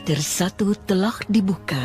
Chapter 1 telah dibuka.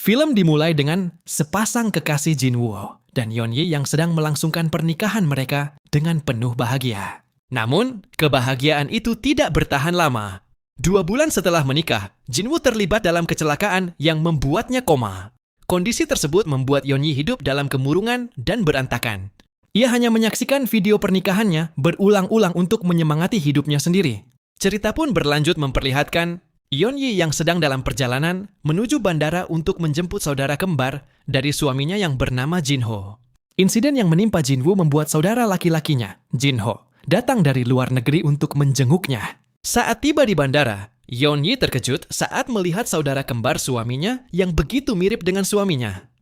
Film dimulai dengan sepasang kekasih Jinwoo dan Yeonyi yang sedang melangsungkan pernikahan mereka dengan penuh bahagia. Namun, kebahagiaan itu tidak bertahan lama. 2 bulan setelah menikah, Jinwoo terlibat dalam kecelakaan yang membuatnya koma. Kondisi tersebut membuat Yeonyi hidup dalam kemurungan dan berantakan. Ia hanya menyaksikan video pernikahannya berulang-ulang untuk menyemangati hidupnya sendiri. Cerita pun berlanjut memperlihatkan Yeonyi yang sedang dalam perjalanan menuju bandara untuk menjemput saudara kembar dari suaminya yang bernama Jinho. Insiden yang menimpa Jinwoo membuat saudara laki-lakinya, Jinho, datang dari luar negeri untuk menjenguknya. Saat tiba di bandara, Yeonyi terkejut saat melihat saudara kembar suaminya yang begitu mirip dengan suaminya.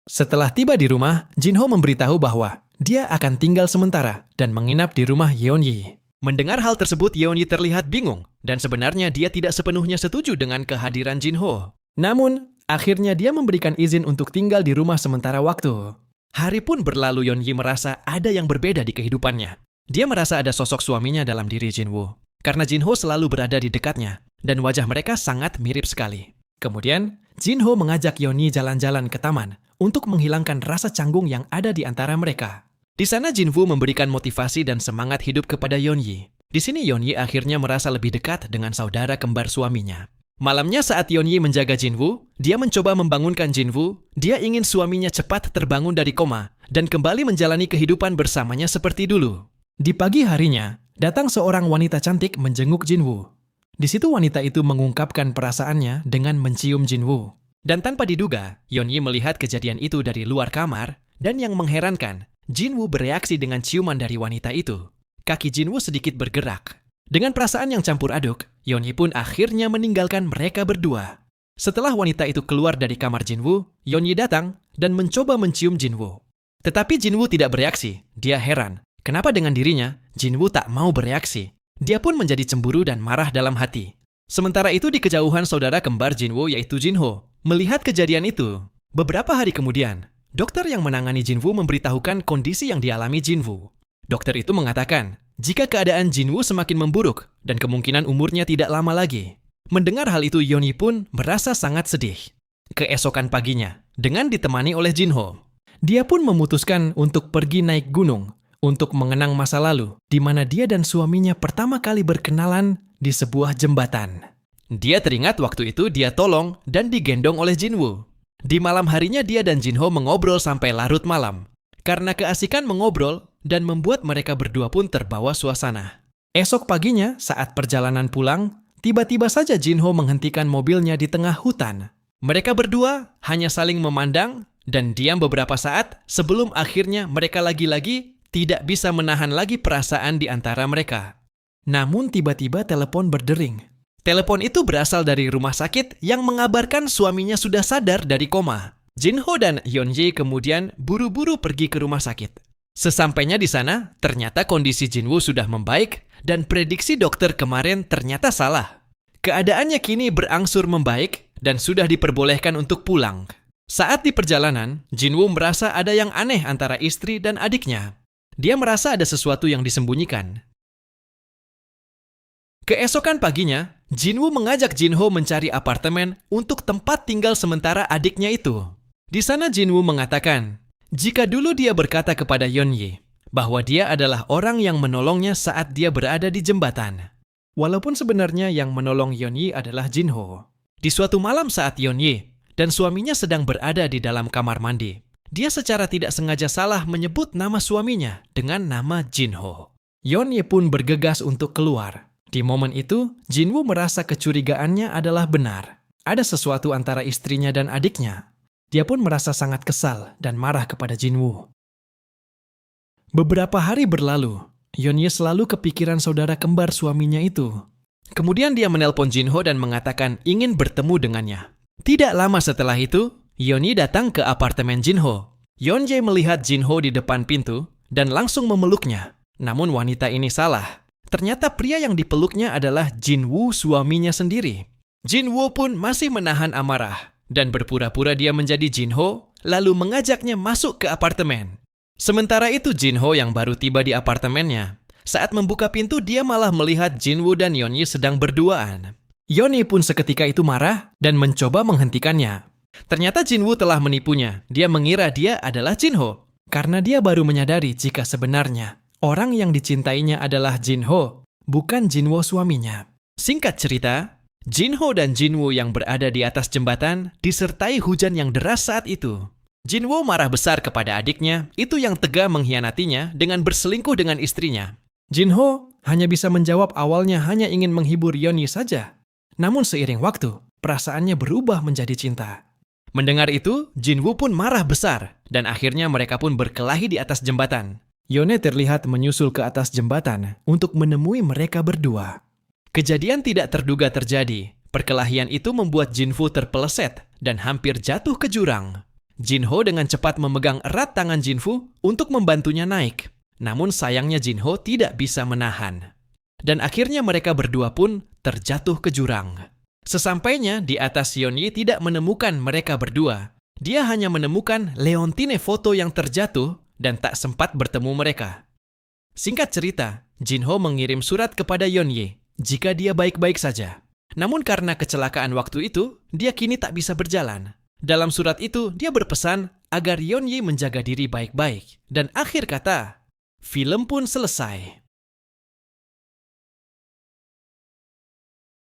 Setelah tiba di rumah, Jinho memberitahu bahwa dia akan tinggal sementara dan menginap di rumah Yeonyi. Mendengar hal tersebut, Yeonyi terlihat bingung dan sebenarnya dia tidak sepenuhnya setuju dengan kehadiran Jinho. Namun, akhirnya dia memberikan izin untuk tinggal di rumah sementara waktu. Hari pun berlalu, Yeonyi merasa ada yang berbeda di kehidupannya. Dia merasa ada sosok suaminya dalam diri Jinwoo, karena Jinho selalu berada di dekatnya dan wajah mereka sangat mirip sekali. Kemudian, Jinho mengajak Yeonyi jalan-jalan ke taman untuk menghilangkan rasa canggung yang ada di antara mereka. Di sana Jinwoo memberikan motivasi dan semangat hidup kepada Yeonyi. Di sini Yeonyi akhirnya merasa lebih dekat dengan saudara kembar suaminya. Malamnya saat Yeonyi menjaga Jinwoo, dia mencoba membangunkan Jinwoo. Dia ingin suaminya cepat terbangun dari koma dan kembali menjalani kehidupan bersamanya seperti dulu. Di pagi harinya, datang seorang wanita cantik menjenguk Jinwoo. Di situ wanita itu mengungkapkan perasaannya dengan mencium Jinwoo. Dan tanpa diduga, Yeonyi melihat kejadian itu dari luar kamar dan yang mengherankan, Jinwoo bereaksi dengan ciuman dari wanita itu. Kaki Jinwoo sedikit bergerak. Dengan perasaan yang campur aduk, Yeonyi pun akhirnya meninggalkan mereka berdua. Setelah wanita itu keluar dari kamar Jinwoo, Yeonyi datang dan mencoba mencium Jinwoo. Tetapi Jinwoo tidak bereaksi. Dia heran. Kenapa dengan dirinya, Jinwoo tak mau bereaksi? Dia pun menjadi cemburu dan marah dalam hati. Sementara itu di kejauhan saudara kembar Jinwoo yaitu Jinho melihat kejadian itu. Beberapa hari kemudian, dokter yang menangani Jinwoo memberitahukan kondisi yang dialami Jinwoo. Dokter itu mengatakan, jika keadaan Jinwoo semakin memburuk dan kemungkinan umurnya tidak lama lagi. Mendengar hal itu, Yeonyi pun merasa sangat sedih. Keesokan paginya, dengan ditemani oleh Jinho, dia pun memutuskan untuk pergi naik gunung untuk mengenang masa lalu, di mana dia dan suaminya pertama kali berkenalan di sebuah jembatan. Dia teringat waktu itu dia tolong dan digendong oleh Jinwoo. Di malam harinya dia dan Jinho mengobrol sampai larut malam. Karena keasikan mengobrol dan membuat mereka berdua pun terbawa suasana. Esok paginya saat perjalanan pulang, tiba-tiba saja Jinho menghentikan mobilnya di tengah hutan. Mereka berdua hanya saling memandang dan diam beberapa saat sebelum akhirnya mereka lagi-lagi tidak bisa menahan lagi perasaan di antara mereka. Namun tiba-tiba telepon berdering. Telepon itu berasal dari rumah sakit yang mengabarkan suaminya sudah sadar dari koma. Jinho dan Yeonyi kemudian buru-buru pergi ke rumah sakit. Sesampainya di sana, ternyata kondisi Jinwoo sudah membaik dan prediksi dokter kemarin ternyata salah. Keadaannya kini berangsur membaik dan sudah diperbolehkan untuk pulang. Saat di perjalanan, Jinwoo merasa ada yang aneh antara istri dan adiknya. Dia merasa ada sesuatu yang disembunyikan. Keesokan paginya, Jinwoo mengajak Jinho mencari apartemen untuk tempat tinggal sementara adiknya itu. Di sana Jinwoo mengatakan, jika dulu dia berkata kepada Yeonyi bahwa dia adalah orang yang menolongnya saat dia berada di jembatan. Walaupun sebenarnya yang menolong Yeonyi adalah Jinho. Di suatu malam saat Yeonyi dan suaminya sedang berada di dalam kamar mandi, dia secara tidak sengaja salah menyebut nama suaminya dengan nama Jinho. Yeonyi pun bergegas untuk keluar. Di momen itu, Jinwoo merasa kecurigaannya adalah benar. Ada sesuatu antara istrinya dan adiknya. Dia pun merasa sangat kesal dan marah kepada Jinwoo. Beberapa hari berlalu, Yeonyi selalu kepikiran saudara kembar suaminya itu. Kemudian dia menelpon Jinho dan mengatakan ingin bertemu dengannya. Tidak lama setelah itu, Yeonyi datang ke apartemen Jinho. Yeonjae melihat Jinho di depan pintu dan langsung memeluknya. Namun wanita ini salah. Ternyata pria yang dipeluknya adalah Jinwoo suaminya sendiri. Jinwoo pun masih menahan amarah dan berpura-pura dia menjadi Jinho lalu mengajaknya masuk ke apartemen. Sementara itu Jinho yang baru tiba di apartemennya. Saat membuka pintu dia malah melihat Jinwoo dan Yeonyi sedang berduaan. Yeon-hye pun seketika itu marah dan mencoba menghentikannya. Ternyata Jin-woo telah menipunya. Dia mengira dia adalah Jin-ho. Karena dia baru menyadari jika sebenarnya orang yang dicintainya adalah Jin-ho, bukan Jin-woo suaminya. Singkat cerita, Jin-ho dan Jin-woo yang berada di atas jembatan disertai hujan yang deras saat itu. Jin-woo marah besar kepada adiknya, itu yang tega mengkhianatinya dengan berselingkuh dengan istrinya. Jin-ho hanya bisa menjawab awalnya hanya ingin menghibur Yeon-hye saja. Namun seiring waktu, perasaannya berubah menjadi cinta. Mendengar itu, Jin-woo pun marah besar, dan akhirnya mereka pun berkelahi di atas jembatan. Yeon-hye terlihat menyusul ke atas jembatan untuk menemui mereka berdua. Kejadian tidak terduga terjadi. Perkelahian itu membuat Jin-woo terpeleset dan hampir jatuh ke jurang. Jin-ho dengan cepat memegang erat tangan Jin-woo untuk membantunya naik. Namun sayangnya Jin-ho tidak bisa menahan. Dan akhirnya mereka berdua pun terjatuh ke jurang. Sesampainya di atas, Yeon-hye tidak menemukan mereka berdua. Dia hanya menemukan leontine foto yang terjatuh dan tak sempat bertemu mereka. Singkat cerita, Jin-ho mengirim surat kepada Yeon-hye jika dia baik-baik saja. Namun karena kecelakaan waktu itu, dia kini tak bisa berjalan. Dalam surat itu, dia berpesan agar Yeon-hye menjaga diri baik-baik. Dan akhir kata, film pun selesai.